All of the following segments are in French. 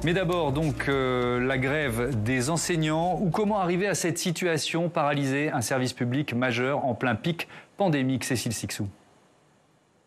Mais d'abord, donc, la grève des enseignants ou comment arriver à cette situation, paralyser un service public majeur en plein pic pandémique. Cécile Sixou.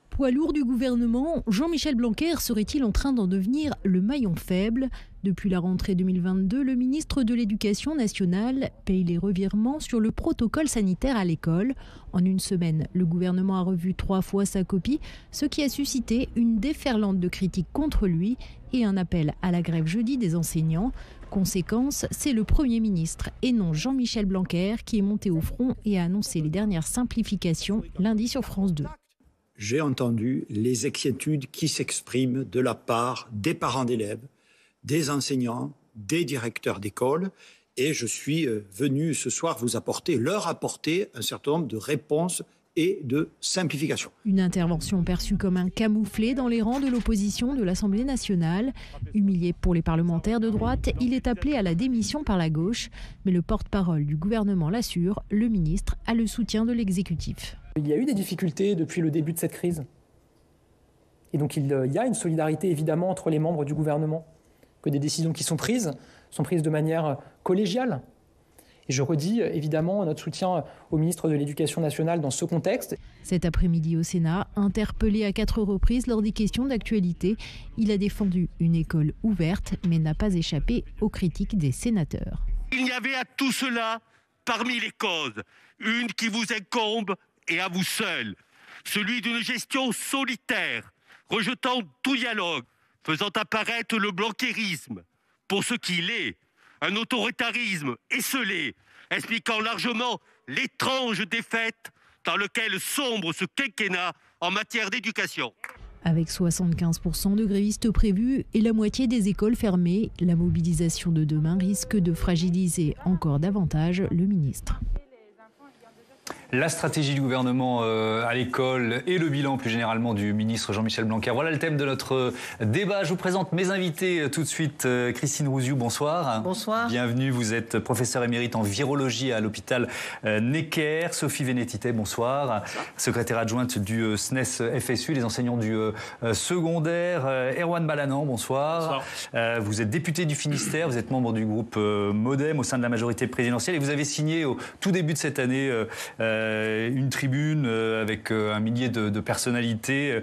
Poids lourd du gouvernement, Jean-Michel Blanquer serait-il en train d'en devenir le maillon faible ? Depuis la rentrée 2022, le ministre de l'Éducation nationale paye les revirements sur le protocole sanitaire à l'école. En une semaine, le gouvernement a revu 3 fois sa copie, ce qui a suscité une déferlante de critiques contre lui et un appel à la grève jeudi des enseignants. Conséquence, c'est le Premier ministre et non Jean-Michel Blanquer qui est monté au front et a annoncé les dernières simplifications lundi sur France 2. J'ai entendu les inquiétudes qui s'expriment de la part des parents d'élèves, des enseignants, des directeurs d'école, et je suis venu ce soir leur apporter un certain nombre de réponses et de simplifications. Une intervention perçue comme un camouflet dans les rangs de l'opposition de l'Assemblée nationale. Humilié pour les parlementaires de droite, il est appelé à la démission par la gauche. Mais le porte-parole du gouvernement l'assure, le ministre a le soutien de l'exécutif. Il y a eu des difficultés depuis le début de cette crise. Et donc il y a une solidarité évidemment entre les membres du gouvernement. Que des décisions qui sont prises de manière collégiale. Et je redis évidemment notre soutien au ministre de l'Éducation nationale dans ce contexte. Cet après-midi au Sénat, interpellé à 4 reprises lors des questions d'actualité, il a défendu une école ouverte mais n'a pas échappé aux critiques des sénateurs. Il y avait à tout cela, parmi les causes, une qui vous incombe et à vous seul, celui d'une gestion solitaire, rejetant tout dialogue, faisant apparaître le blanquérisme pour ce qu'il est, un autoritarisme esseulé, expliquant largement l'étrange défaite dans laquelle sombre ce quinquennat en matière d'éducation. Avec 75% de grévistes prévus et la moitié des écoles fermées, la mobilisation de demain risque de fragiliser encore davantage le ministre. La stratégie du gouvernement à l'école et le bilan plus généralement du ministre Jean-Michel Blanquer. Voilà le thème de notre débat. Je vous présente mes invités tout de suite. Christine Rouziou, bonsoir. Bonsoir. Bienvenue, vous êtes professeure émérite en virologie à l'hôpital Necker. Sophie Vénétité, bonsoir. Bonsoir. Secrétaire adjointe du SNES FSU, les enseignants du secondaire. Erwan Balanan, bonsoir. Bonsoir. Vous êtes député du Finistère, vous êtes membre du groupe Modem au sein de la majorité présidentielle et vous avez signé au tout début de cette année une tribune avec un millier de personnalités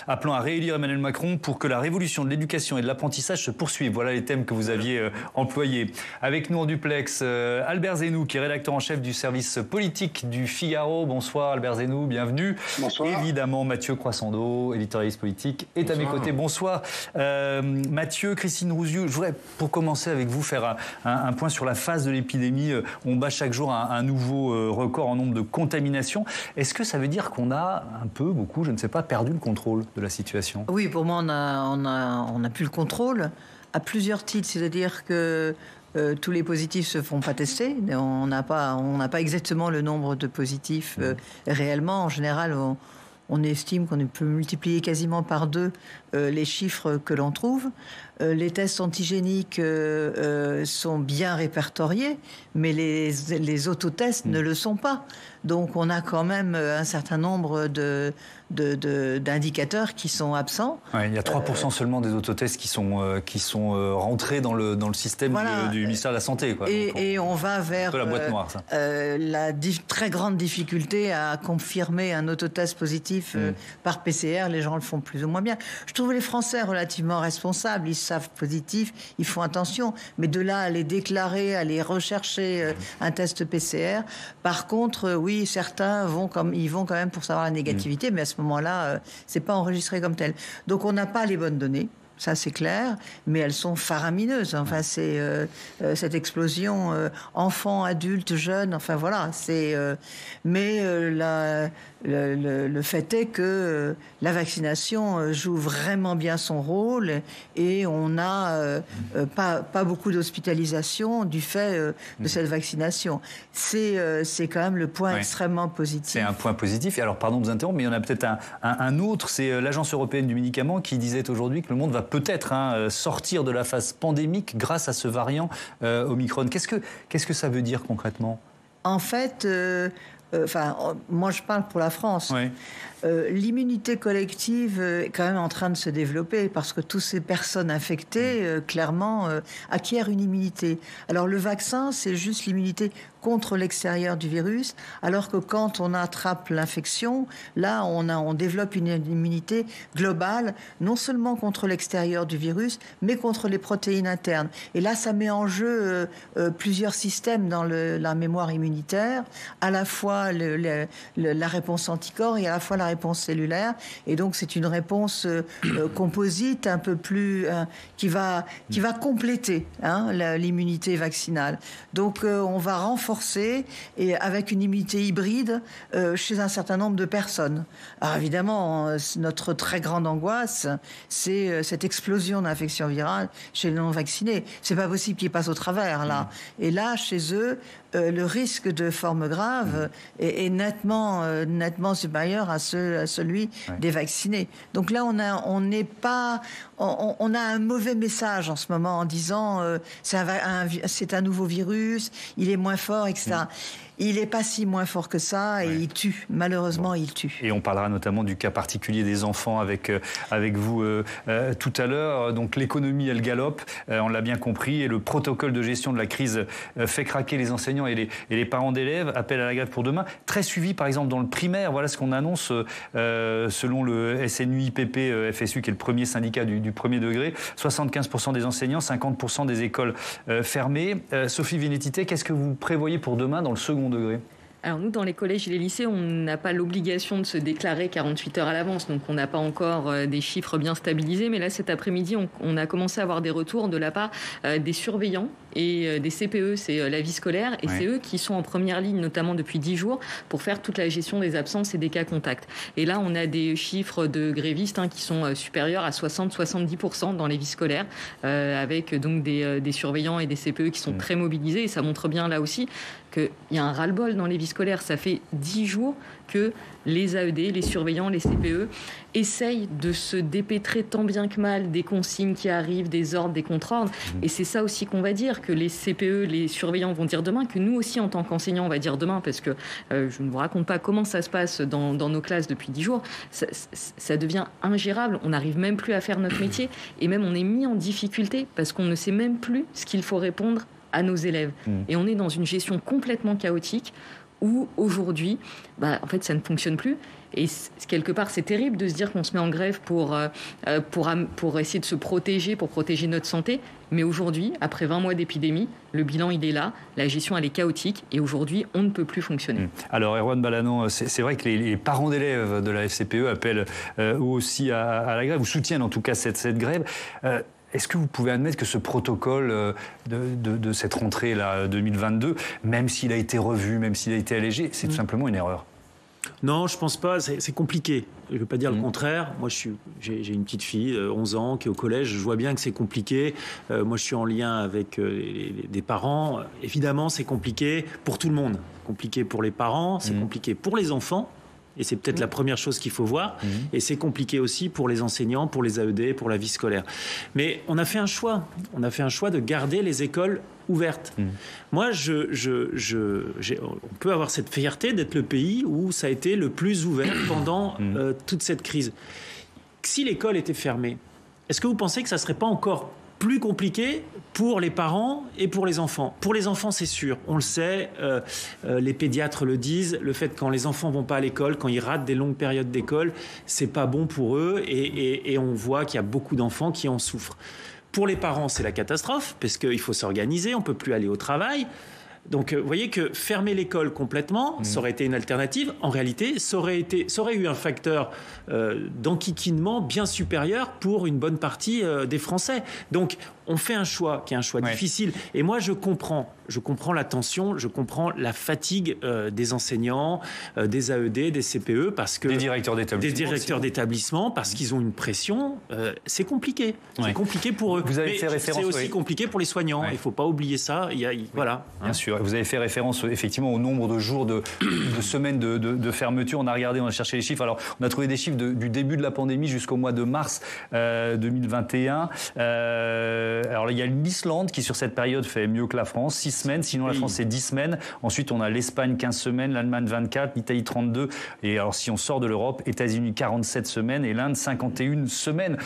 appelant à réélire Emmanuel Macron pour que la révolution de l'éducation et de l'apprentissage se poursuive. Voilà les thèmes que vous aviez employés. Avec nous en duplex, Albert Zenou, qui est rédacteur en chef du service politique du Figaro. Bonsoir Albert Zenou, bienvenue. Bonsoir. Évidemment, Mathieu Croissando, éditorialiste politique, est à mes côtés. Bonsoir. Mathieu, Christine Rouziou, je voudrais pour commencer avec vous faire un point sur la phase de l'épidémie. On bat chaque jour un nouveau record en nombre de contaminations. Est-ce que ça veut dire qu'on a beaucoup, je ne sais pas, perdu le contrôle de la situation ? Oui, pour moi, on a plus le contrôle à plusieurs titres. C'est-à-dire que tous les positifs se font pas tester. On n'a pas exactement le nombre de positifs réellement. En général, on estime qu'on peut multiplier quasiment par 2 les chiffres que l'on trouve. Les tests antigéniques sont bien répertoriés, mais les autotests ne le sont pas. Donc on a quand même un certain nombre d'indicateurs qui sont absents. Ouais, il y a 3% seulement des autotests qui sont rentrés dans le système du ministère de la Santé. Quoi. Et on va vers la boîte noire, ça. La très grande difficulté à confirmer un autotest positif par PCR. Les gens le font plus ou moins bien. Je trouve les Français relativement responsables. Ils savent positif, ils font attention. Mais de là à les déclarer, à les rechercher un test PCR. Par contre, oui, certains vont quand même pour savoir la négativité, mais à ce moment-là, c'est pas enregistré comme tel. Donc on n'a pas les bonnes données. Ça c'est clair, mais elles sont faramineuses. Enfin, c'est cette explosion enfants, adultes, jeunes. Enfin voilà, mais le fait est que la vaccination joue vraiment bien son rôle et on n'a pas beaucoup d'hospitalisation du fait de cette vaccination. C'est quand même le point extrêmement positif. C'est un point positif. Et alors, pardon de vous interrompre, mais il y en a peut-être un autre. C'est l'Agence européenne du médicament qui disait aujourd'hui que le monde va peut-être sortir de la phase pandémique grâce à ce variant Omicron. Qu'est-ce que ça veut dire concrètement ? En fait, moi je parle pour la France. Oui. l'immunité collective est quand même en train de se développer parce que toutes ces personnes infectées, clairement, acquièrent une immunité. Alors le vaccin, c'est juste l'immunité contre l'extérieur du virus, alors que quand on attrape l'infection, là, on développe une immunité globale, non seulement contre l'extérieur du virus, mais contre les protéines internes. Et là, ça met en jeu plusieurs systèmes dans la mémoire immunitaire, à la fois la réponse anticorps et à la fois la réponse cellulaire. Et donc, c'est une réponse composite, un peu plus qui va compléter l'immunité vaccinale. Donc, on va renforcer et avec une immunité hybride chez un certain nombre de personnes. Alors évidemment, notre très grande angoisse, c'est cette explosion d'infection virale chez les non-vaccinés. C'est pas possible qu'ils passent au travers, là. Et là, chez eux, le risque de forme grave est nettement supérieur à celui des vaccinés. Donc là, on a un mauvais message en ce moment en disant c'est un nouveau virus, il est moins fort, etc. Il n'est pas si moins fort que ça et il tue. Malheureusement, il tue. Et on parlera notamment du cas particulier des enfants avec vous tout à l'heure. Donc l'économie, elle galope, on l'a bien compris. Et le protocole de gestion de la crise fait craquer les enseignants et les parents d'élèves. Appel à la grève pour demain. Très suivi, par exemple, dans le primaire. Voilà ce qu'on annonce selon le SNUIPP FSU, qui est le premier syndicat du premier degré. 75% des enseignants, 50% des écoles fermées. Sophie Vénétité, qu'est-ce que vous prévoyez pour demain dans le second degré? Alors nous, dans les collèges et les lycées, on n'a pas l'obligation de se déclarer 48 heures à l'avance, donc on n'a pas encore des chiffres bien stabilisés. Mais là, cet après-midi, on a commencé à avoir des retours de la part des surveillants et des CPE, c'est la vie scolaire, et c'est eux qui sont en première ligne, notamment depuis 10 jours, pour faire toute la gestion des absences et des cas contacts. Et là, on a des chiffres de grévistes qui sont supérieurs à 60-70% dans les vies scolaires, avec donc des surveillants et des CPE qui sont très mobilisés. Et ça montre bien là aussi qu'il y a un ras-le-bol dans les vies scolaires. Ça fait 10 jours que les AED, les surveillants, les CPE essayent de se dépêtrer tant bien que mal des consignes qui arrivent, des ordres, des contre-ordres. Et c'est ça aussi qu'on va dire, que les CPE, les surveillants vont dire demain, que nous aussi en tant qu'enseignants on va dire demain, parce que je ne vous raconte pas comment ça se passe dans nos classes depuis 10 jours. Ça devient ingérable, on n'arrive même plus à faire notre métier, et même on est mis en difficulté parce qu'on ne sait même plus ce qu'il faut répondre à nos élèves. Et on est dans une gestion complètement chaotique où aujourd'hui, en fait, ça ne fonctionne plus. Et quelque part, c'est terrible de se dire qu'on se met en grève pour essayer de se protéger, pour protéger notre santé. Mais aujourd'hui, après 20 mois d'épidémie, le bilan, il est là. La gestion, elle est chaotique. Et aujourd'hui, on ne peut plus fonctionner. Alors, Erwan Balanant, c'est vrai que les parents d'élèves de la FCPE appellent eux aussi à la grève, ou soutiennent en tout cas cette grève. Est-ce que vous pouvez admettre que ce protocole de cette rentrée-là 2022, même s'il a été revu, même s'il a été allégé, c'est tout simplement une erreur? Non, je pense pas. C'est compliqué. Je ne veux pas dire le contraire. Moi, j'ai une petite fille, 11 ans, qui est au collège. Je vois bien que c'est compliqué. Moi, je suis en lien avec des parents. Évidemment, c'est compliqué pour tout le monde. Compliqué pour les parents, c'est compliqué pour les enfants. Et c'est peut-être la première chose qu'il faut voir. Et c'est compliqué aussi pour les enseignants, pour les AED, pour la vie scolaire. Mais on a fait un choix. On a fait un choix de garder les écoles ouvertes. Moi, on peut avoir cette fierté d'être le pays où ça a été le plus ouvert pendant toute cette crise. Si l'école était fermée, est-ce que vous pensez que ça ne serait pas encore plus compliqué pour les parents et pour les enfants? Pour les enfants, c'est sûr. On le sait, les pédiatres le disent, le fait que quand les enfants vont pas à l'école, quand ils ratent des longues périodes d'école, c'est pas bon pour eux et on voit qu'il y a beaucoup d'enfants qui en souffrent. Pour les parents, c'est la catastrophe parce qu'il faut s'organiser, on peut plus aller au travail. Donc, vous voyez que fermer l'école complètement, ça aurait été une alternative. En réalité, ça aurait eu un facteur d'enquiquinement bien supérieur pour une bonne partie des Français. Donc, on fait un choix qui est un choix difficile. Et moi, je comprends la tension, je comprends la fatigue des enseignants, des AED, des CPE, parce que... Des directeurs d'établissement, parce qu'ils ont une pression. C'est compliqué. C'est compliqué pour eux. Vous avez fait référence... C'est aussi compliqué pour les soignants. Il ne faut pas oublier ça. Voilà. Bien sûr. sûr. Vous avez fait référence effectivement au nombre de jours, de semaines de fermeture. On a regardé, on a cherché les chiffres. Alors, on a trouvé des chiffres du début de la pandémie jusqu'au mois de mars 2021. Alors, il y a l'Islande qui, sur cette période, fait mieux que la France, 6 semaines. Sinon, la France, c'est 10 semaines. Ensuite, on a l'Espagne, 15 semaines, l'Allemagne, 24, l'Italie, 32. Et alors, si on sort de l'Europe, États-Unis, 47 semaines et l'Inde, 51 semaines.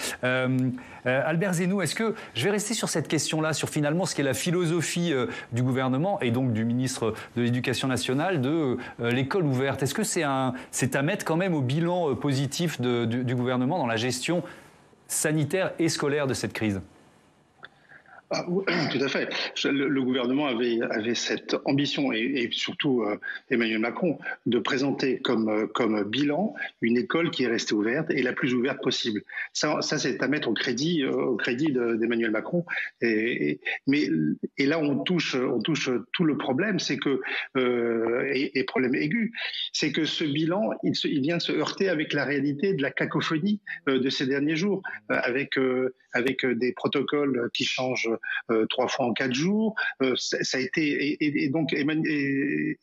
Albert Zeynou, est-ce que je vais rester sur cette question-là, sur finalement ce qu'est la philosophie du gouvernement et donc du ministre de l'Éducation nationale de l'école ouverte. Est-ce que c'est à mettre quand même au bilan positif du gouvernement dans la gestion sanitaire et scolaire de cette crise ? Ah, tout à fait. Le gouvernement avait cette ambition et surtout Emmanuel Macron de présenter comme bilan une école qui est restée ouverte et la plus ouverte possible. Ça c'est à mettre au crédit d'Emmanuel Macron. Et là on touche tout le problème, c'est que et problème aigu, c'est que ce bilan il vient de se heurter avec la réalité de la cacophonie de ces derniers jours, avec des protocoles qui changent 3 fois en 4 jours. Ça a été et donc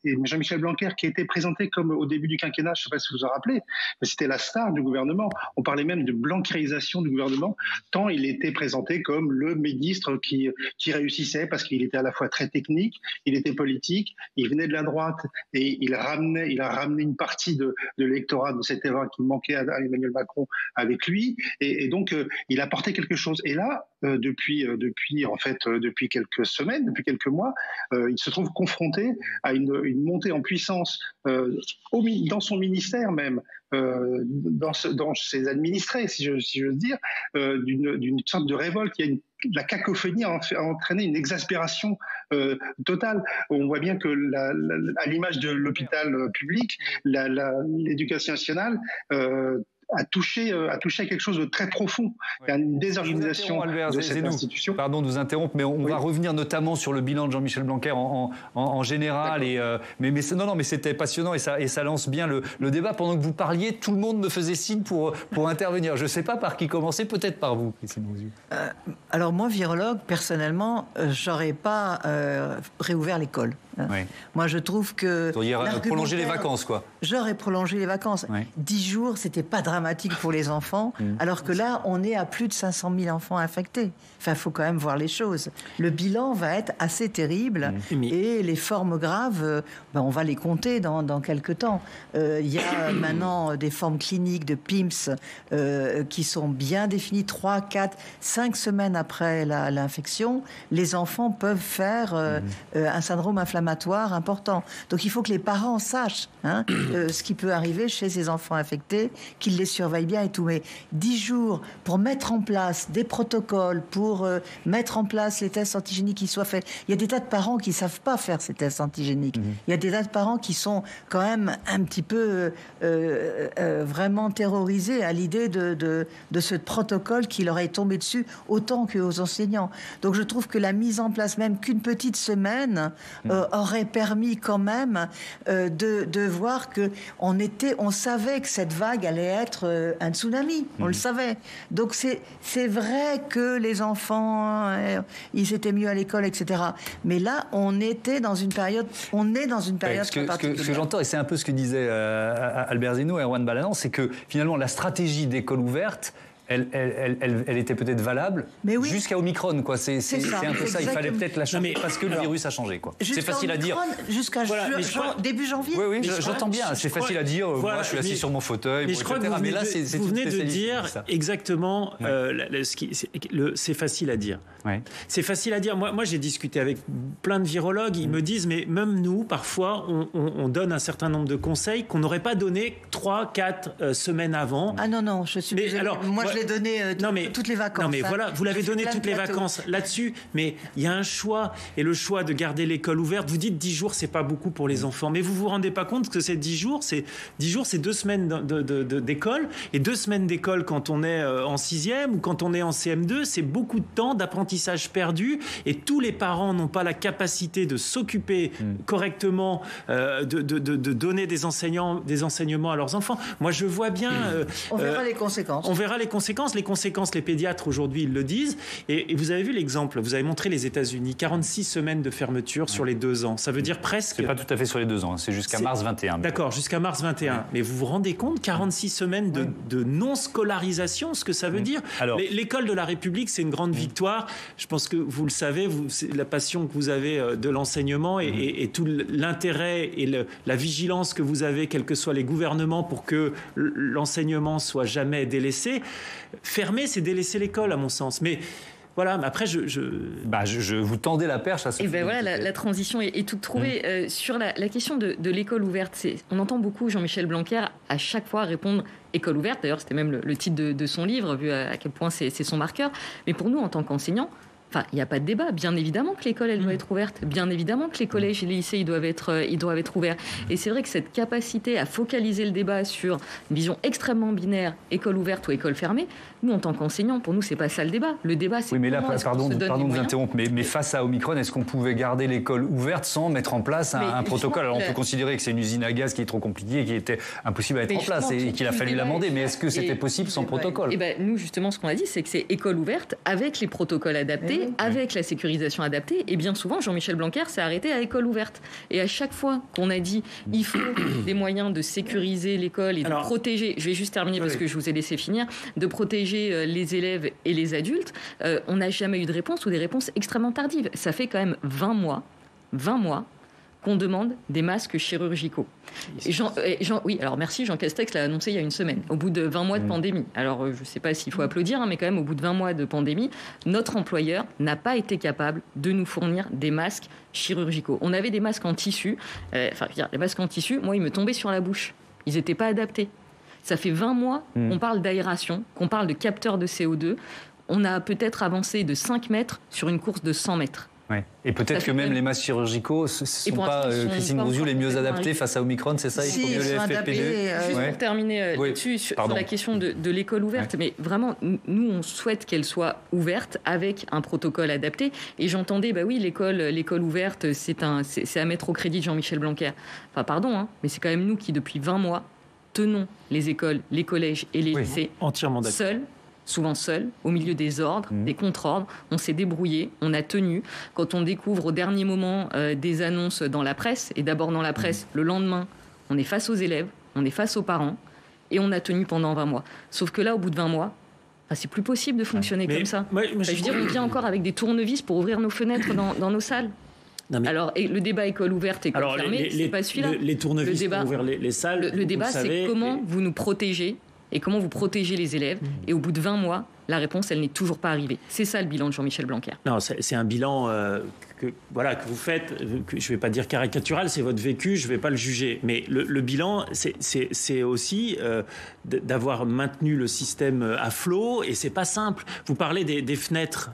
Jean-Michel Blanquer qui a été présenté comme au début du quinquennat, je ne sais pas si vous vous en rappelez, mais c'était la star du gouvernement. On parlait même de blanquerisation du gouvernement, tant il était présenté comme le ministre qui réussissait parce qu'il était à la fois très technique, il était politique, il venait de la droite et il a ramené une partie de l'électorat de cet élan qui manquait à Emmanuel Macron avec lui et donc il apportait quelque chose. Et là, depuis quelques semaines, depuis quelques mois, il se trouve confronté à une montée en puissance dans son ministère même, dans ses administrés, si j'ose dire, d'une sorte de révolte. La cacophonie a entraîné une exaspération totale. On voit bien que, à l'image de l'hôpital public, l'éducation nationale a touché à quelque chose de très profond. Il y a une désorganisation de cette institution. Pardon de vous interrompre, mais on va revenir notamment sur le bilan de Jean-Michel Blanquer en général. Mais c'était passionnant et ça lance bien le débat. Pendant que vous parliez, tout le monde me faisait signe pour intervenir. Je ne sais pas par qui commencer, peut-être par vous, Christine Bouziou. Alors moi, virologue, personnellement, j'aurais pas réouvert l'école. Oui. Moi, je trouve que... Vous auriez prolongé les vacances, quoi. J'aurais prolongé les vacances. Oui. 10 jours, c'était pas dramatique pour les enfants, alors que là, on est à plus de 500 000 enfants infectés. Enfin, il faut quand même voir les choses. Le bilan va être assez terrible et les formes graves, on va les compter dans quelques temps. Il y a maintenant des formes cliniques de PIMS qui sont bien définies 3, 4, 5 semaines après l'infection. Les enfants peuvent faire un syndrome inflammatoire important. Donc il faut que les parents sachent ce qui peut arriver chez ces enfants infectés, qu'ils les surveillent bien et tout. Mais 10 jours pour mettre en place des protocoles, pour mettre en place les tests antigéniques qui soient faits. Il y a des tas de parents qui ne savent pas faire ces tests antigéniques. Il y a des tas de parents qui sont quand même un petit peu vraiment terrorisés à l'idée de ce protocole qui leur est tombé dessus autant qu'aux enseignants. Donc je trouve que la mise en place, même qu'une petite semaine, aurait permis quand même de voir que on savait que cette vague allait être un tsunami. On le savait. Donc c'est vrai que les enfants, ils étaient mieux à l'école, etc. Mais là, on est dans une période très particulière. Ce que j'entends, et c'est un peu ce que disait Albert Zeynou et Erwan Balanant, c'est que finalement, la stratégie d'école ouverte, elle était peut-être valable jusqu'à Omicron, quoi. C'est un peu ça. Il fallait peut-être la changer parce que le virus a changé, quoi. C'est facile à dire. Jusqu'à début janvier. Oui, j'entends bien. C'est facile à dire. Moi, je suis assis sur mon fauteuil, mais je crois que vous venez de dire exactement. C'est facile à dire. C'est facile à dire. Moi, j'ai discuté avec plein de virologues. Ils me disent, mais même nous, parfois, on donne un certain nombre de conseils qu'on n'aurait pas donné 3-4 semaines avant. Ah non, je suis désolée. Moi, je l'ai donné toutes les vacances. Non, mais voilà, vous l'avez donné toutes les vacances là-dessus. Mais il y a un choix. Et le choix de garder l'école ouverte, vous dites 10 jours, c'est pas beaucoup pour les enfants. Mais vous vous rendez pas compte que ces 10 jours, c'est 2 semaines d'école. Et 2 semaines d'école quand on est en 6e ou quand on est en CM2, c'est beaucoup de temps d'apprentissage perdu. Et tous les parents n'ont pas la capacité de s'occuper correctement, de donner des enseignements à leurs enfants. Moi, je vois bien... on verra les conséquences. conséquences. Les conséquences, les pédiatres aujourd'hui, ils le disent. Et vous avez vu l'exemple, vous avez montré les États-Unis, 46 semaines de fermeture sur les 2 ans. Ça veut dire presque... C'est pas tout à fait sur les 2 ans, c'est jusqu'à mars 21. D'accord, jusqu'à mars 21. Ouais. Mais vous vous rendez compte, 46 semaines de non-scolarisation, ce que ça veut dire. Alors, l'école de la République, c'est une grande victoire. Je pense que vous le savez, c'est la passion que vous avez de l'enseignement et tout l'intérêt et la vigilance que vous avez, quels que soient les gouvernements, pour que l'enseignement soit jamais délaissé. Fermer, c'est délaisser l'école, à mon sens. Mais voilà, mais après, je vous tendais la perche à ce. Et ben voilà, la transition est toute trouvée. Sur la question de l'école ouverte, on entend beaucoup Jean-Michel Blanquer à chaque fois répondre école ouverte. D'ailleurs, c'était même le titre de son livre, vu à quel point c'est son marqueur. Mais pour nous, en tant qu'enseignants, enfin, il n'y a pas de débat. Bien évidemment que l'école, elle doit être ouverte. Bien évidemment que les collèges et les lycées, ils doivent être ouverts. Et c'est vrai que cette capacité à focaliser le débat sur une vision extrêmement binaire, école ouverte ou école fermée, nous, en tant qu'enseignants, pour nous, c'est pas ça le débat. Le débat, c'est... Oui, mais là, pardon de vous interrompre, mais face à Omicron, est-ce qu'on pouvait garder l'école ouverte sans mettre en place un protocole? Alors, on peut considérer que c'est une usine à gaz qui est trop compliquée, qui était impossible à mettre en place et qu'il a fallu l'amender. Mais est-ce que c'était possible sans protocole? Nous, justement, ce qu'on a dit, c'est que c'est école ouverte avec les protocoles adaptés, avec la sécurisation adaptée. Et bien souvent, Jean-Michel Blanquer s'est arrêté à école ouverte. Et à chaque fois qu'on a dit il faut des moyens de sécuriser l'école et de protéger, je vais juste terminer parce que je vous ai laissé finir, de protéger les élèves et les adultes, on n'a jamais eu de réponse ou des réponses extrêmement tardives. Ça fait quand même 20 mois qu'on demande des masques chirurgicaux. Oui, alors merci, Jean Castex l'a annoncé il y a une semaine, au bout de 20 mois de pandémie. Alors, je ne sais pas s'il faut applaudir, mais quand même, au bout de 20 mois de pandémie, notre employeur n'a pas été capable de nous fournir des masques chirurgicaux. On avait des masques en tissu. Les masques en tissu, moi, ils me tombaient sur la bouche. Ils n'étaient pas adaptés. Ça fait 20 mois qu'on parle d'aération, qu'on parle de capteurs de CO2. On a peut-être avancé de 5 mètres sur une course de 100 mètres. Ouais. Et peut-être que même les masques chirurgicaux ne sont pas, Christine Brouziou, les mieux adaptés face à Omicron, c'est ça? Il faut mieux les FFP2. Juste pour terminer là-dessus, sur la question de l'école ouverte, mais vraiment, nous, on souhaite qu'elle soit ouverte avec un protocole adapté. Et j'entendais, l'école ouverte, c'est à mettre au crédit de Jean-Michel Blanquer. Enfin, pardon, mais c'est quand même nous qui, depuis 20 mois, tenons les écoles, les collèges et les lycées entièrement seuls, souvent seuls, au milieu des ordres, des contre-ordres. On s'est débrouillé, on a tenu. Quand on découvre au dernier moment des annonces dans la presse, et d'abord dans la presse, le lendemain, on est face aux élèves, on est face aux parents, et on a tenu pendant 20 mois. Sauf que là, au bout de 20 mois, c'est plus possible de fonctionner comme ça. On vient encore avec des tournevis pour ouvrir nos fenêtres dans nos salles. Alors, et le débat école ouverte et école fermée, c'est pas celui-là. Les tournevis pour ouvrir les salles. Le débat, c'est comment vous nous protégez et comment vous protégez les élèves. Et au bout de 20 mois, la réponse, elle n'est toujours pas arrivée. C'est ça le bilan de Jean-Michel Blanquer. Non, c'est un bilan que vous faites, que je ne vais pas dire caricatural, c'est votre vécu, je ne vais pas le juger. Mais le bilan, c'est aussi d'avoir maintenu le système à flot, et c'est pas simple. Vous parlez des fenêtres.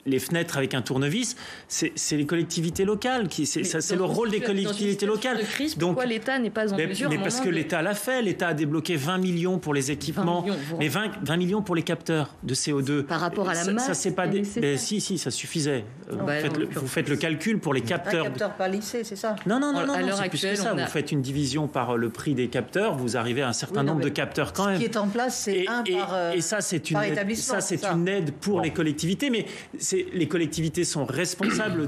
Les fenêtres avec un tournevis, c'est les collectivités locales c'est le rôle des collectivités locales. De crise, pourquoi l'État n'est pas en mesure? Mais parce que l'État l'a fait. L'État a débloqué 20 millions pour les équipements, 20 millions pour les capteurs de CO2. Par rapport à la masse, ça c'est pas si, ça suffisait. Vous faites le calcul pour les capteurs. Un capteur par lycée, c'est ça? Non, c'est plus que ça. Vous faites une division par le prix des capteurs, vous arrivez à un certain nombre de capteurs quand même. Ce qui est en place, c'est et ça, c'est une aide pour les collectivités, mais les collectivités sont responsables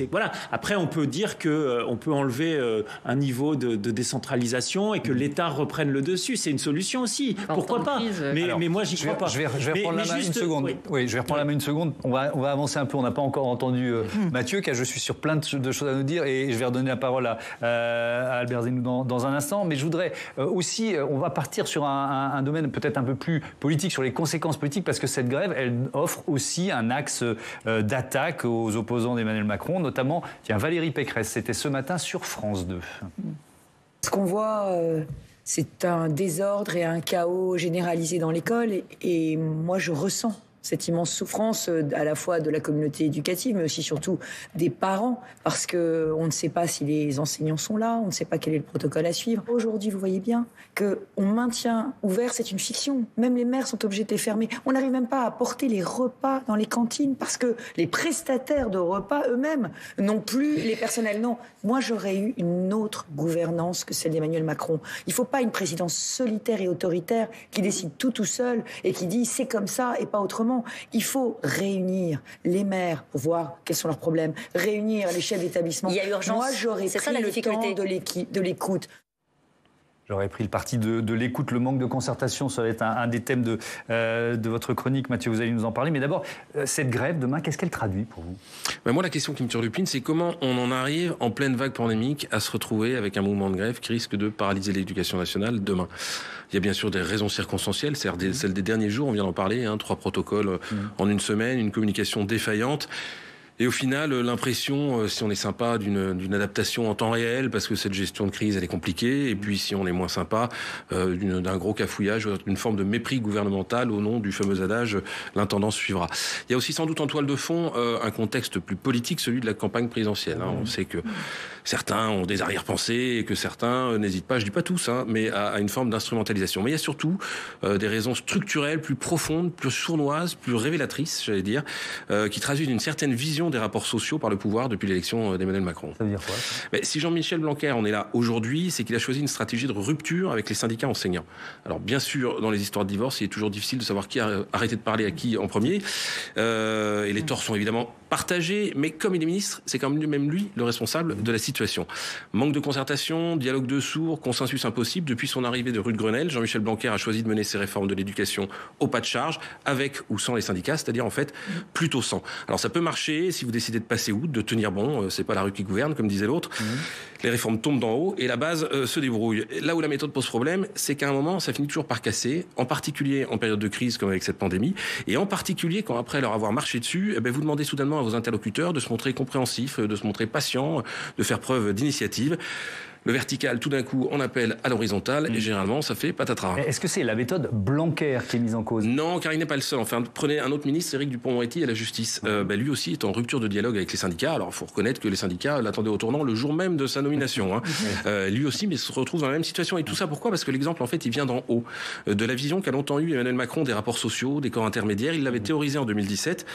voilà. Après, on peut dire qu'on peut enlever un niveau de décentralisation et que l'État reprenne le dessus. C'est une solution aussi. Pourquoi pas? Mais moi, j'y crois pas. Je vais reprendre la main une seconde. Oui, je vais reprendre la main une seconde. On va avancer un peu. On n'a pas encore entendu Mathieu, car je suis sur plein de choses à nous dire, et je vais redonner la parole à Albert Zenou dans un instant. Mais je voudrais aussi, on va partir sur un domaine peut-être un peu plus politique, sur les conséquences politiques, parce que cette grève, elle offre aussi un axe d'attaque aux opposants d'Emmanuel Macron, notamment Valérie Pécresse. C'était ce matin sur France 2. Ce qu'on voit, c'est un désordre et un chaos généralisé dans l'école, et moi je ressens cette immense souffrance à la fois de la communauté éducative, mais aussi surtout des parents, parce qu'on ne sait pas si les enseignants sont là, on ne sait pas quel est le protocole à suivre. Aujourd'hui, vous voyez bien qu'on maintient ouvert, c'est une fiction. Même les maires sont obligés de les fermer. On n'arrive même pas à apporter les repas dans les cantines, parce que les prestataires de repas eux-mêmes n'ont plus les personnels. Non, moi j'aurais eu une autre gouvernance que celle d'Emmanuel Macron. Il ne faut pas une présidence solitaire et autoritaire qui décide tout seul et qui dit c'est comme ça et pas autrement. Il faut réunir les maires pour voir quels sont leurs problèmes, réunir les chefs d'établissement. Il y a urgence. Moi, j'aurais pris le temps de l'écoute. J'aurais pris le parti de l'écoute, le manque de concertation, ça va être un des thèmes de votre chronique. Mathieu, vous allez nous en parler. Mais d'abord, cette grève demain, qu'est-ce qu'elle traduit pour vous ? Moi, la question qui me turlupine, c'est comment on en arrive, en pleine vague pandémique, à se retrouver avec un mouvement de grève qui risque de paralyser l'éducation nationale demain. Il y a bien sûr des raisons circonstancielles, celles des derniers jours, on vient d'en parler, 3 protocoles en une semaine, une communication défaillante. Et au final, l'impression, si on est sympa, d'une adaptation en temps réel, parce que cette gestion de crise, elle est compliquée. Et puis, si on est moins sympa, d'un gros cafouillage, d'une forme de mépris gouvernemental au nom du fameux adage « l'intendance suivra ». Il y a aussi sans doute en toile de fond un contexte plus politique, celui de la campagne présidentielle. On sait que certains ont des arrière-pensées et que certains n'hésitent pas, je dis pas tous, mais à une forme d'instrumentalisation. Mais il y a surtout des raisons structurelles, plus profondes, plus sournoises, plus révélatrices, j'allais dire, qui traduisent une certaine vision des rapports sociaux par le pouvoir depuis l'élection d'Emmanuel Macron. Ça veut dire quoi ? Mais si Jean-Michel Blanquer en est là aujourd'hui, c'est qu'il a choisi une stratégie de rupture avec les syndicats enseignants. Alors bien sûr, dans les histoires de divorce, il est toujours difficile de savoir qui a arrêté de parler à qui en premier. Et les torts sont évidemment partagés, mais comme il est ministre, c'est quand même lui le responsable de la situation. Manque de concertation, dialogue de sourds, consensus impossible. Depuis son arrivée de rue de Grenelle, Jean-Michel Blanquer a choisi de mener ses réformes de l'éducation au pas de charge, avec ou sans les syndicats, c'est-à-dire en fait plutôt sans. Alors ça peut marcher si vous décidez de passer outre, de tenir bon, c'est pas la rue qui gouverne, comme disait l'autre. Les réformes tombent d'en haut et la base se débrouille. Là où la méthode pose problème, c'est qu'à un moment, ça finit toujours par casser, en particulier en période de crise comme avec cette pandémie, et en particulier quand après leur avoir marché dessus, vous demandez soudainement à vos interlocuteurs de se montrer compréhensifs, de se montrer patients, de faire preuve d'initiative. Le vertical, tout d'un coup, on appelle à l'horizontale et généralement, ça fait patatras. Est-ce que c'est la méthode Blanquer qui est mise en cause ? Non, car il n'est pas le seul. Enfin, prenez un autre ministre, Éric Dupond-Moretti, à la justice. Lui aussi est en rupture de dialogue avec les syndicats. Alors, il faut reconnaître que les syndicats l'attendaient au tournant le jour même de sa nomination. Lui aussi, mais se retrouve dans la même situation. Et tout ça, pourquoi ? Parce que l'exemple, en fait, il vient d'en haut. De la vision qu'a longtemps eu Emmanuel Macron des rapports sociaux, des corps intermédiaires. Il l'avait théorisé en 2017,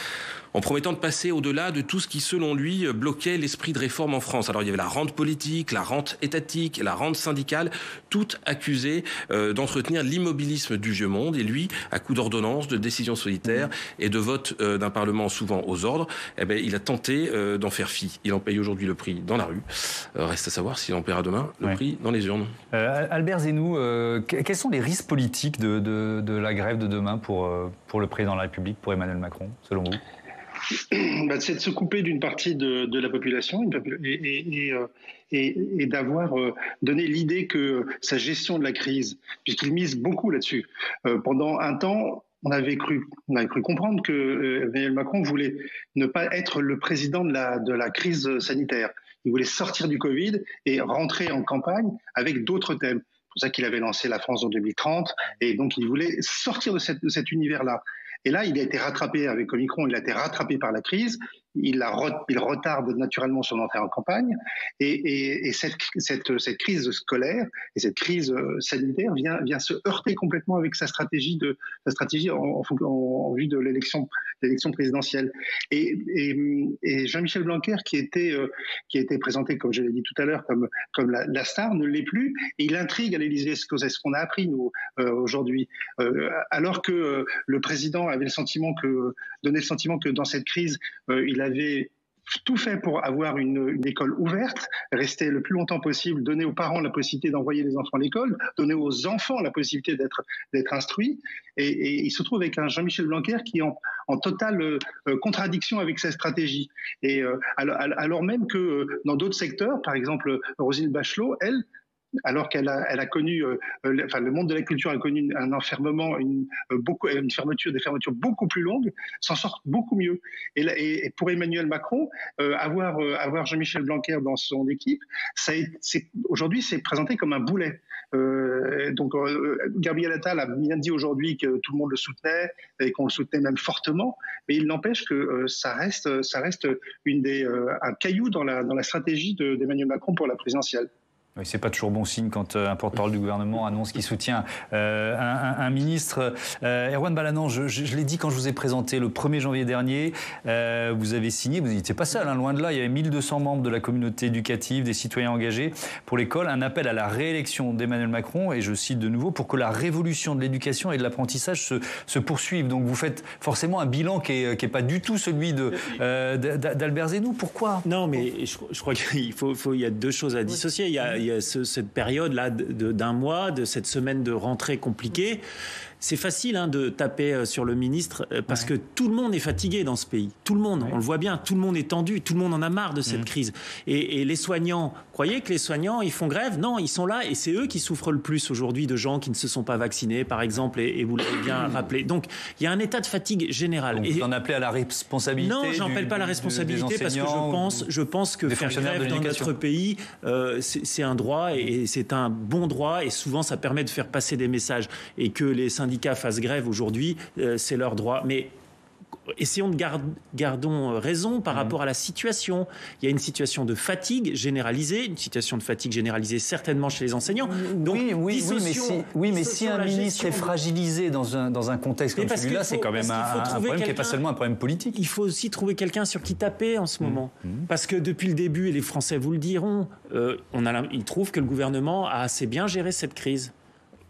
en promettant de passer au-delà de tout ce qui, selon lui, bloquait l'esprit de réforme en France. Alors, il y avait la rente politique, la rente étatique, la rente syndicale, toutes accusées d'entretenir l'immobilisme du vieux monde. Et lui, à coup d'ordonnances, de décisions solitaires et de vote d'un Parlement souvent aux ordres, il a tenté d'en faire fi. Il en paye aujourd'hui le prix dans la rue. Reste à savoir s'il en paiera demain le prix dans les urnes. Albert Zeynou, quels sont les risques politiques de la grève de demain pour le président de la République, pour Emmanuel Macron, selon vous ? C'est de se couper d'une partie de la population et d'avoir donné l'idée que sa gestion de la crise, puisqu'il mise beaucoup là-dessus, pendant un temps, on avait cru comprendre que Emmanuel Macron voulait ne pas être le président de la crise sanitaire. Il voulait sortir du Covid et rentrer en campagne avec d'autres thèmes. C'est pour ça qu'il avait lancé la France en 2030 et donc il voulait sortir de cet univers-là. Et là, il a été rattrapé avec Omicron, il a été rattrapé par la crise, il retarde naturellement son entrée en campagne, et cette crise scolaire et cette crise sanitaire vient se heurter complètement avec sa stratégie en vue de l'élection présidentielle. Et Jean-Michel Blanquer, qui a été présenté, comme je l'ai dit tout à l'heure, comme la star, ne l'est plus, et il intrigue à l'Élysée. C'est ce qu'on a appris, nous, aujourd'hui. Alors que le président avait donné le sentiment que dans cette crise, il avait tout fait pour avoir une école ouverte, rester le plus longtemps possible, donner aux parents la possibilité d'envoyer les enfants à l'école, donner aux enfants la possibilité d'être instruits. Et il se trouve avec un Jean-Michel Blanquer qui est en totale contradiction avec sa stratégie. Et alors même que dans d'autres secteurs, par exemple Roselyne Bachelot, elle alors qu'elle a connu, le monde de la culture a connu un enfermement, des fermetures beaucoup plus longues, s'en sort beaucoup mieux. Et pour Emmanuel Macron, avoir Jean-Michel Blanquer dans son équipe, aujourd'hui, c'est présenté comme un boulet. Donc Gabriel Attal a bien dit aujourd'hui que tout le monde le soutenait et qu'on le soutenait même fortement, mais il n'empêche que ça reste un caillou dans la stratégie d'Emmanuel Macron pour la présidentielle. Oui, c'est pas toujours bon signe quand un porte-parole du gouvernement annonce qu'il soutient un ministre. Erwan Balanant, je l'ai dit quand je vous ai présenté le 1er janvier dernier, vous avez signé, vous n'étiez pas seul, loin de là, il y avait 1200 membres de la communauté éducative, des citoyens engagés pour l'école, un appel à la réélection d'Emmanuel Macron, et je cite de nouveau, pour que la révolution de l'éducation et de l'apprentissage se poursuive. Donc vous faites forcément un bilan qui est pas du tout celui d'Albert Zeynou. Pourquoi ? Non, mais je crois qu'il y a deux choses à dissocier. Il y a cette période-là d'un mois, de cette semaine de rentrée compliquée. C'est facile de taper sur le ministre parce que tout le monde est fatigué dans ce pays. Tout le monde, on le voit bien, tout le monde est tendu, tout le monde en a marre de cette crise. Et les soignants, croyez que les soignants, ils font grève ? Non, ils sont là et c'est eux qui souffrent le plus aujourd'hui de gens qui ne se sont pas vaccinés, par exemple, et vous l'avez bien rappelé. Donc, il y a un état de fatigue général. Donc, vous en appelez à la responsabilité ? Non, j'en appelle pas à la responsabilité parce que je pense que faire grève dans notre pays, c'est un droit et c'est un bon droit et souvent ça permet de faire passer des messages. Et que les syndicats fassent grève aujourd'hui, c'est leur droit. Mais essayons de gardons raison par rapport à la situation. Il y a une situation de fatigue généralisée, certainement chez les enseignants. Donc, mais si un ministre est fragilisé dans un contexte comme celui-là, c'est quand même un problème qui n'est pas seulement un problème politique. Il faut aussi trouver quelqu'un sur qui taper en ce moment. Parce que depuis le début, et les Français vous le diront, ils trouvent que le gouvernement a assez bien géré cette crise.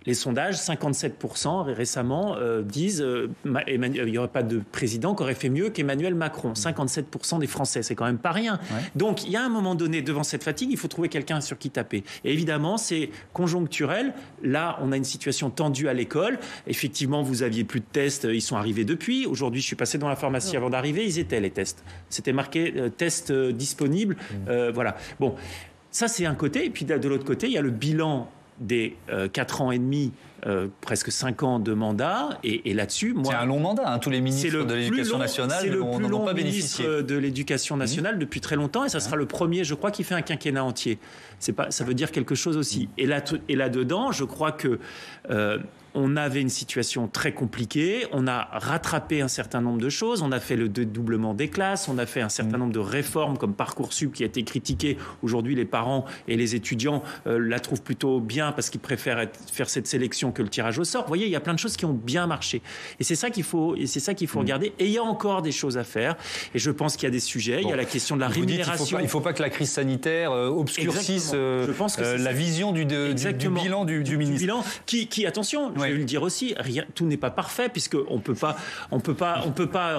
Les sondages, 57% récemment disent il n'y aurait pas de président qui aurait fait mieux qu'Emmanuel Macron. 57% des Français, c'est quand même pas rien. Ouais. Donc il y a un moment donné, devant cette fatigue, il faut trouver quelqu'un sur qui taper. Et évidemment, c'est conjoncturel. Là, on a une situation tendue à l'école. Effectivement, vous aviez plus de tests, ils sont arrivés depuis. Aujourd'hui, je suis passé dans la pharmacie avant d'arriver, ils étaient les tests. C'était marqué tests disponibles. Voilà. Bon, ça c'est un côté. Et puis de l'autre côté, il y a le bilan des 4 ans et demi, presque 5 ans de mandat, et là-dessus, moi... C'est un long mandat, tous les ministres de l'Éducation nationale n'en ont pas bénéficié. C'est le plus long ministre de l'Éducation nationale depuis très longtemps, et ça sera le premier, je crois, qui fait un quinquennat entier. Ça veut dire quelque chose aussi. Et là-dedans, je crois que... on avait une situation très compliquée, on a rattrapé un certain nombre de choses, on a fait le dédoublement des classes, on a fait un certain nombre de réformes comme Parcoursup qui a été critiqué. Aujourd'hui, les parents et les étudiants la trouvent plutôt bien parce qu'ils préfèrent faire cette sélection que le tirage au sort. Vous voyez, il y a plein de choses qui ont bien marché. Et c'est ça qu'il faut regarder. Et il y a encore des choses à faire. Et je pense qu'il y a des sujets. Il y a la question de la rémunération. Il ne faut pas que la crise sanitaire obscurcisse la vision du bilan du ministre. Du bilan qui, attention, je vais le dire aussi, tout n'est pas parfait puisqu'on peut pas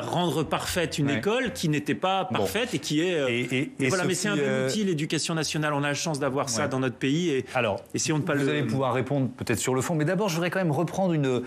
rendre parfaite une école qui n'était pas parfaite et qui est. Voilà, mais c'est un bel outil, l'éducation nationale. On a la chance d'avoir ça dans notre pays. Et alors, essayons de pas vous allez pouvoir répondre peut-être sur le fond, mais d'abord, je voudrais quand même reprendre une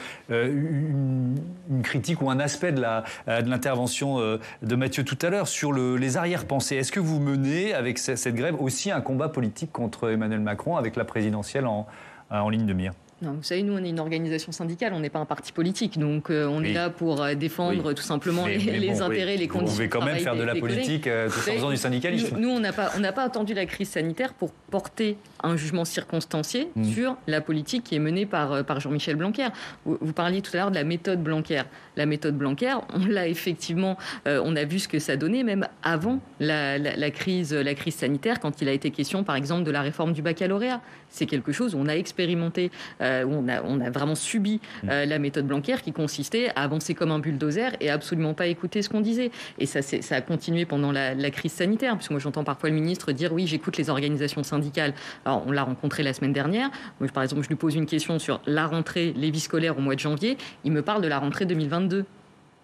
critique ou un aspect de l'intervention de Mathieu tout à l'heure sur les arrière-pensées. Est-ce que vous menez avec cette grève aussi un combat politique contre Emmanuel Macron avec la présidentielle en ligne de mire ? Non, vous savez, nous, on est une organisation syndicale, on n'est pas un parti politique, donc on est là pour défendre tout simplement les intérêts, les conditions. Vous pouvez quand même faire de la politique tout en faisant du syndicalisme. Nous, on n'a pas attendu la crise sanitaire pour porter un jugement circonstancié sur la politique qui est menée par Jean-Michel Blanquer. Vous parliez tout à l'heure de la méthode Blanquer. La méthode Blanquer, on l'a effectivement, on a vu ce que ça donnait même avant la crise sanitaire, quand il a été question, par exemple, de la réforme du baccalauréat. C'est quelque chose où on a expérimenté, où on a vraiment subi la méthode Blanquer qui consistait à avancer comme un bulldozer et absolument pas écouter ce qu'on disait. Et ça a continué pendant la crise sanitaire, puisque moi j'entends parfois le ministre dire oui, j'écoute les organisations syndicales. Alors on l'a rencontré la semaine dernière. Moi, par exemple, je lui pose une question sur la rentrée, les vies scolaires au mois de janvier. Il me parle de la rentrée 2022.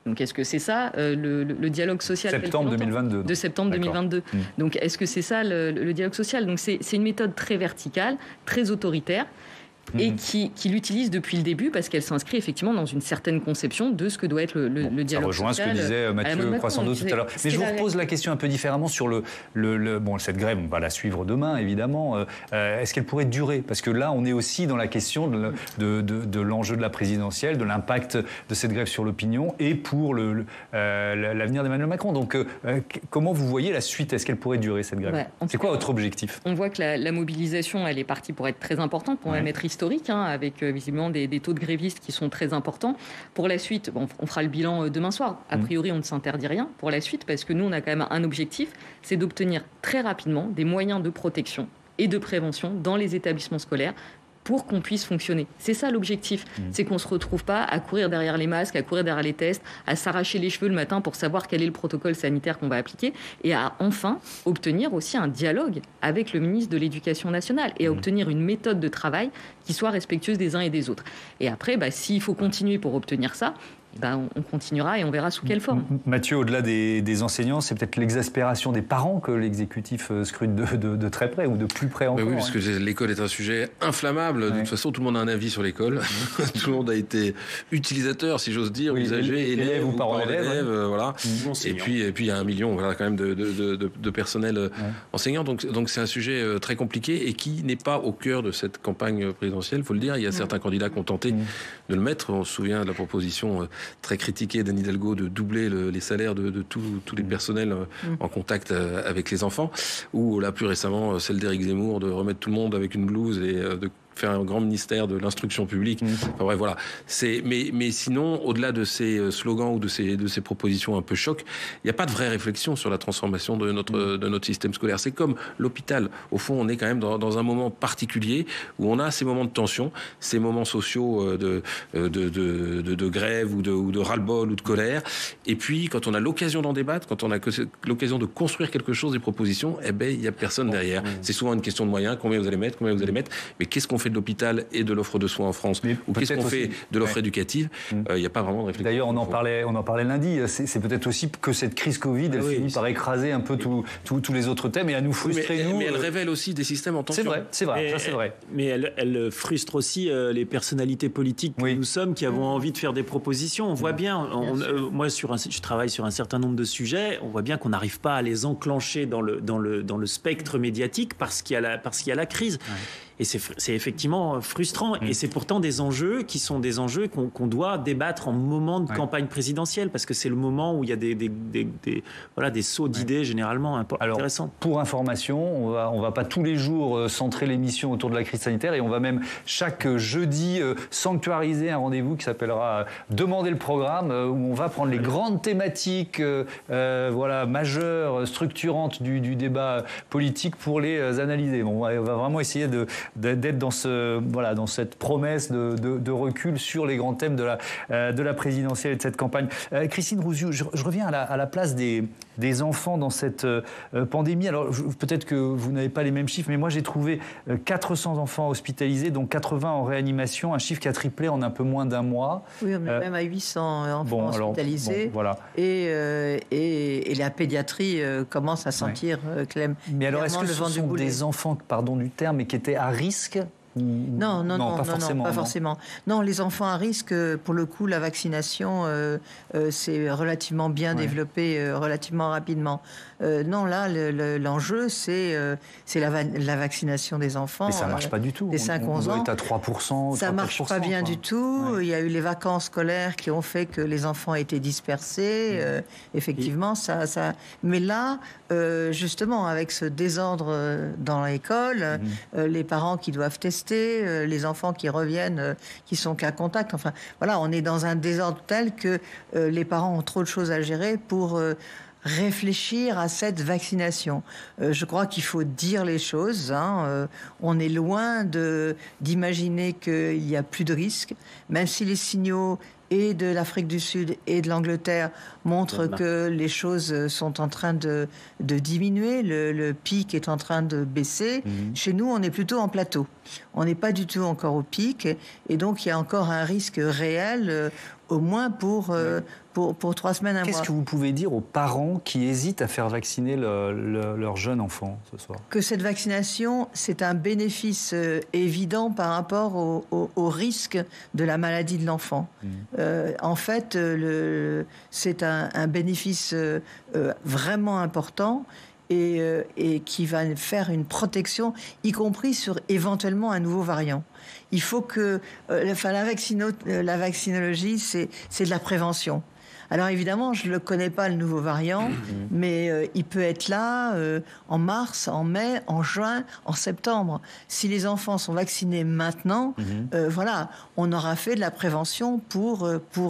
Donc, est-ce que c'est ça le dialogue social Septembre 2022. De septembre 2022. Donc, est-ce que c'est ça le dialogue social ? Donc, c'est une méthode très verticale, très autoritaire. et qui l'utilise depuis le début parce qu'elle s'inscrit effectivement dans une certaine conception de ce que doit être le dialogue social. Ça rejoint ce que disait Mathieu Croissando tout à l'heure. Mais je vous repose la question un peu différemment sur cette grève, on va la suivre demain évidemment. Est-ce qu'elle pourrait durer? Parce que là, on est aussi dans la question de l'enjeu de la présidentielle, de l'impact de cette grève sur l'opinion et pour l'avenir d'Emmanuel Macron. Donc, comment vous voyez la suite? Est-ce qu'elle pourrait durer, cette grève? C'est quoi votre objectif? On voit que la mobilisation, elle est partie pour être très importante, pour même être historique, avec visiblement des taux de grévistes qui sont très importants. Pour la suite, on fera le bilan demain soir. A priori, on ne s'interdit rien pour la suite, parce que nous, on a quand même un objectif, c'est d'obtenir très rapidement des moyens de protection et de prévention dans les établissements scolaires pour qu'on puisse fonctionner. C'est ça l'objectif. C'est qu'on ne se retrouve pas à courir derrière les masques, à courir derrière les tests, à s'arracher les cheveux le matin pour savoir quel est le protocole sanitaire qu'on va appliquer et à enfin obtenir aussi un dialogue avec le ministre de l'Éducation nationale et à obtenir une méthode de travail qui soit respectueuse des uns et des autres. Et après, s'il faut continuer pour obtenir ça, on continuera et on verra sous quelle forme. Mathieu, au-delà des enseignants, c'est peut-être l'exaspération des parents que l'exécutif scrute de très près ou de plus près encore. Oui, parce que l'école est un sujet inflammable. De toute façon, tout le monde a un avis sur l'école. Tout le monde a été utilisateur, si j'ose dire, usager, élève ou parent d'élève. Voilà. Et puis, il y a 1 million quand même de personnel enseignant. Donc, c'est un sujet très compliqué et qui n'est pas au cœur de cette campagne présidentielle, il faut le dire. Il y a certains candidats qui ont tenté de le mettre. On se souvient de la proposition très critiqué d'Anne Hidalgo de doubler les salaires de tous les personnels en contact avec les enfants, ou là plus récemment celle d'Éric Zemmour de remettre tout le monde avec une blouse et de faire un grand ministère de l'instruction publique. Enfin bref, voilà. Mais sinon, au-delà de ces slogans ou de ces propositions un peu choc, il n'y a pas de vraie réflexion sur la transformation de notre système scolaire. C'est comme l'hôpital. Au fond, on est quand même dans un moment particulier où on a ces moments de tension, ces moments sociaux de grève ou de ras-le-bol ou de colère. Et puis, quand on a l'occasion d'en débattre, quand on a l'occasion de construire quelque chose, des propositions, il n'y a personne derrière. C'est souvent une question de moyens. Combien vous allez mettre? Mais qu'est-ce qu'on fait de l'hôpital et de l'offre de soins en France, ou qu'est-ce qu'on fait de l'offre éducative? Il n'y a pas vraiment de réflexion. D'ailleurs, on en parlait lundi. C'est peut-être aussi que cette crise Covid, elle finit par écraser un peu tous les autres thèmes et à nous frustrer. Mais elle révèle aussi des systèmes en tension. C'est vrai. Mais elle frustre aussi les personnalités politiques que nous sommes, qui avons envie de faire des propositions. On voit bien, moi je travaille sur un certain nombre de sujets, on voit bien qu'on n'arrive pas à les enclencher dans le spectre médiatique parce qu'il y a la crise. Et c'est effectivement frustrant. Et c'est pourtant des enjeux qui sont des enjeux qu'on doit débattre en moment de campagne présidentielle, parce que c'est le moment où il y a des sauts d'idées généralement intéressants. Alors, pour information, on va pas tous les jours centrer l'émission autour de la crise sanitaire, et on va même chaque jeudi sanctuariser un rendez-vous qui s'appellera Demander le programme, où on va prendre les grandes thématiques majeures, structurantes du débat politique pour les analyser. On va vraiment essayer d'être dans cette promesse de recul sur les grands thèmes de la présidentielle et de cette campagne. Christine Rouziou, je reviens à la place des enfants dans cette pandémie. Alors peut-être que vous n'avez pas les mêmes chiffres, mais moi j'ai trouvé 400 enfants hospitalisés, dont 80 en réanimation, un chiffre qui a triplé en un peu moins d'un mois. Oui, on est même à 800 enfants hospitalisés. Et la pédiatrie commence à sentir clairement le vent du boulet. Mais alors, est-ce que ce sont des enfants, pardon du terme, mais qui étaient à risque? Non, pas forcément. Non, les enfants à risque, pour le coup, la vaccination s'est relativement bien développée relativement rapidement. Non, là, l'enjeu, c'est la vaccination des enfants. Mais ça ne marche pas du tout. Des 5-11 ans. On est à 3%. Ça ne marche pas bien du tout. Il y a eu les vacances scolaires qui ont fait que les enfants étaient dispersés. Effectivement, ça. Mais là, justement, avec ce désordre dans l'école, les parents qui doivent tester, les enfants qui reviennent, qui sont cas contact. Enfin, voilà, on est dans un désordre tel que les parents ont trop de choses à gérer pour réfléchir à cette vaccination. Je crois qu'il faut dire les choses. On est loin d'imaginer qu'il n'y a plus de risques, même si les signaux et de l'Afrique du Sud et de l'Angleterre montrent que les choses sont en train de diminuer, le pic est en train de baisser. Chez nous, on est plutôt en plateau. On n'est pas du tout encore au pic, et donc il y a encore un risque réel au moins pour 3 semaines, un mois. Qu'est-ce que vous pouvez dire aux parents qui hésitent à faire vacciner leur jeune enfant ce soir? Que cette vaccination, c'est un bénéfice évident par rapport au risque de la maladie de l'enfant. En fait, c'est un bénéfice vraiment important et qui va faire une protection, y compris sur éventuellement un nouveau variant. Il faut que... la vaccinologie, c'est de la prévention. Alors évidemment, je ne le connais pas, le nouveau variant, mais il peut être là en mars, en mai, en juin, en septembre. Si les enfants sont vaccinés maintenant, voilà, on aura fait de la prévention pour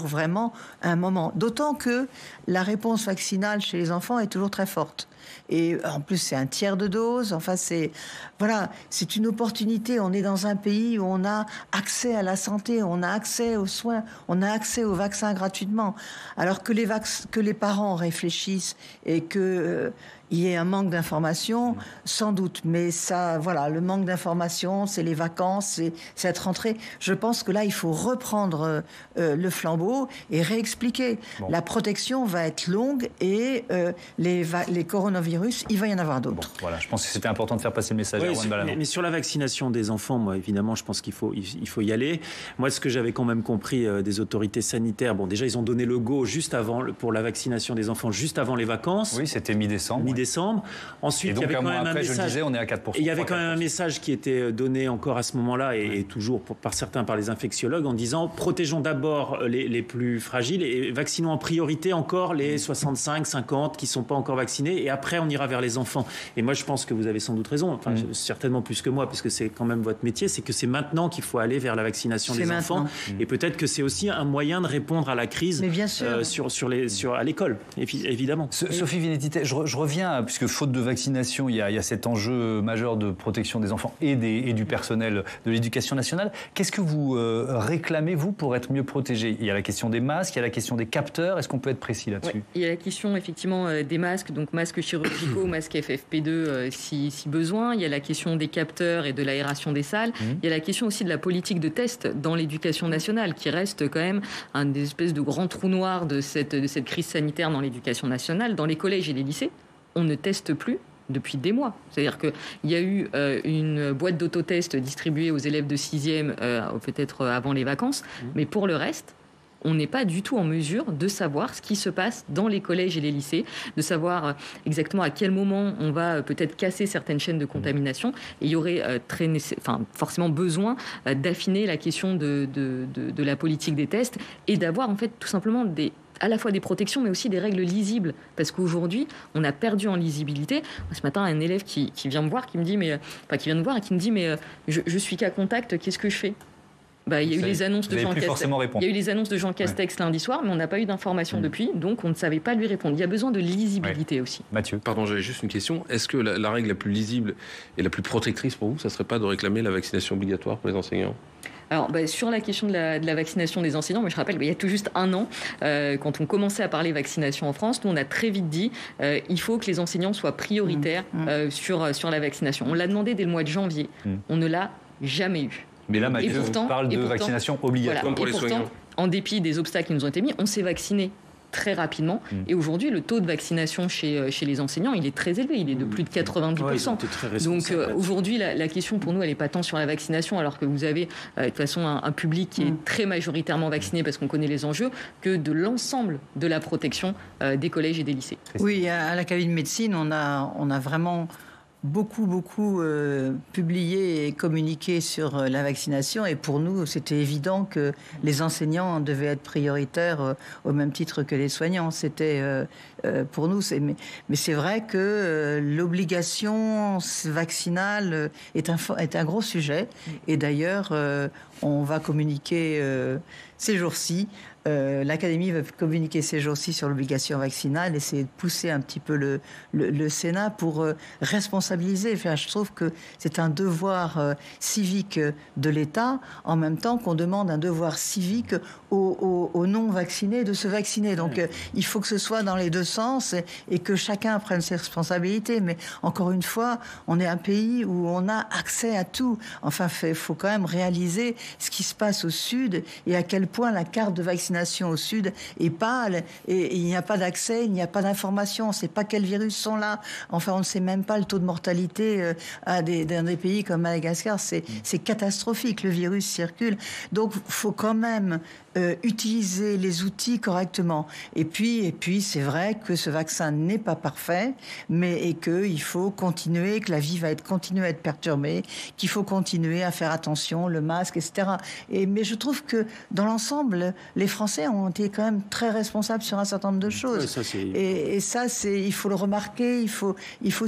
vraiment un moment. D'autant que la réponse vaccinale chez les enfants est toujours très forte. Et en plus, c'est un tiers de dose. Enfin, c'est une opportunité. On est dans un pays où on a accès à la santé, on a accès aux soins, on a accès aux vaccins gratuitement. Alors que les parents réfléchissent et que il y ait un manque d'information, sans doute. Mais ça, voilà, le manque d'information, c'est les vacances, c'est cette rentrée. Je pense que là, il faut reprendre le flambeau et réexpliquer. La protection va être longue et les coronavirus, il va y en avoir d'autres. Voilà, je pense que c'était important de faire passer le message. Mais sur la vaccination des enfants, moi, évidemment, je pense qu'il faut y aller. Moi, ce que j'avais quand même compris des autorités sanitaires, bon, déjà, ils ont donné le go juste avant, pour la vaccination des enfants, juste avant les vacances. Oui, c'était mi-décembre. Ensuite, il y avait quand même un message. Je le disais, on est à 4%. Il y avait quand même un message qui était donné encore à ce moment-là et toujours par certains, par les infectiologues, en disant protégeons d'abord les plus fragiles et vaccinons en priorité encore les 65, 50 qui ne sont pas encore vaccinés et après on ira vers les enfants. Et moi je pense que vous avez sans doute raison, enfin certainement plus que moi puisque c'est quand même votre métier, c'est que c'est maintenant qu'il faut aller vers la vaccination des enfants et peut-être que c'est aussi un moyen de répondre à la crise à l'école, évidemment. Sophie Vénétité, je reviens puisque faute de vaccination, il y a cet enjeu majeur de protection des enfants et du personnel de l'éducation nationale. Qu'est-ce que vous réclamez, vous, pour être mieux protégés? Il y a la question des masques, il y a la question des capteurs. Est-ce qu'on peut être précis là-dessus? Oui, il y a la question, effectivement, des masques, donc masques chirurgicaux, masques FFP2 si besoin. Il y a la question des capteurs et de l'aération des salles. Il y a la question aussi de la politique de test dans l'éducation nationale, qui reste quand même un des espèces de grands trous noirs de cette crise sanitaire dans l'éducation nationale. Dans les collèges et les lycées, on ne teste plus depuis des mois. C'est-à-dire qu'il y a eu une boîte d'autotest distribuée aux élèves de 6e, peut-être avant les vacances, mais pour le reste, on n'est pas du tout en mesure de savoir ce qui se passe dans les collèges et les lycées, de savoir exactement à quel moment on va peut-être casser certaines chaînes de contamination. Et il y aurait forcément besoin d'affiner la question de la politique des tests et d'avoir en fait tout simplement à la fois des protections, mais aussi des règles lisibles. Parce qu'aujourd'hui, on a perdu en lisibilité. Ce matin, un élève qui vient me voir, qui vient me voir et qui me dit je suis cas contact, qu'est-ce que je fais? Il y a eu les annonces de Jean Castex. Il y a eu les annonces de Jean Castex lundi soir, mais on n'a pas eu d'informations depuis, donc on ne savait pas lui répondre. Il y a besoin de lisibilité aussi. Mathieu. Pardon, j'avais juste une question. Est-ce que la règle la plus lisible et la plus protectrice pour vous, ça ne serait pas de réclamer la vaccination obligatoire pour les enseignants? Alors, sur la question de la vaccination des enseignants, je rappelle, il y a tout juste un an, quand on commençait à parler vaccination en France, nous, on a très vite dit il faut que les enseignants soient prioritaires sur la vaccination. On l'a demandé dès le mois de janvier. On ne l'a jamais eu. Mais là, Mathieu parle de vaccination obligatoire. Voilà. Pour les soignants. En dépit des obstacles qui nous ont été mis, on s'est vacciné très rapidement. Et aujourd'hui, le taux de vaccination chez les enseignants, il est très élevé. Il est de plus de 90%. Donc aujourd'hui, la question pour nous, elle n'est pas tant sur la vaccination, alors que vous avez de toute façon un public qui est très majoritairement vacciné parce qu'on connaît les enjeux, que de l'ensemble de la protection des collèges et des lycées. Oui, à l'Académie de médecine, on a vraiment beaucoup publié et communiqué sur la vaccination et pour nous c'était évident que les enseignants devaient être prioritaires au même titre que les soignants. C'était pour nous, mais c'est vrai que l'obligation vaccinale est un gros sujet et d'ailleurs on va communiquer ces jours-ci. L'Académie va communiquer ces jours-ci sur l'obligation vaccinale, essayer de pousser un petit peu le Sénat pour responsabiliser. Enfin, je trouve que c'est un devoir civique de l'État, en même temps qu'on demande un devoir civique aux non-vaccinés de se vacciner. Donc il faut que ce soit dans les deux sens et que chacun prenne ses responsabilités. Mais encore une fois, on est un pays où on a accès à tout. Enfin, il faut quand même réaliser ce qui se passe au Sud et à quel point la carte de vaccination vaccination au sud est pâle et il n'y a pas d'accès, il n'y a pas d'information, on ne sait pas quels virus sont là. Enfin, on ne sait même pas le taux de mortalité dans des pays comme Madagascar. C'est catastrophique, le virus circule. Donc, il faut quand même utiliser les outils correctement. Et puis c'est vrai que ce vaccin n'est pas parfait, et qu'il faut continuer, que la vie va continuer à être perturbée, qu'il faut continuer à faire attention, le masque, etc. Mais je trouve que dans l'ensemble, les Français ont été quand même très responsables sur un certain nombre de choses. Ça, et ça, il faut le remarquer, il faut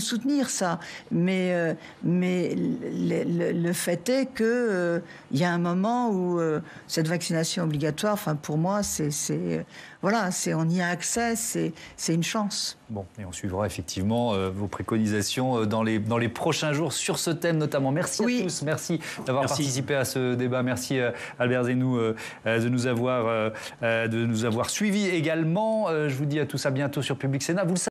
soutenir ça. Mais le fait est que il y a un moment où cette vaccination obligatoire, enfin pour moi, on y a accès, c'est une chance. Bon, et on suivra effectivement vos préconisations dans les prochains jours sur ce thème notamment. Merci à tous, merci d'avoir participé à ce débat. Merci Albert Zenou de nous avoir suivis également. Je vous dis à tous à bientôt sur Public Sénat. Vous le savez,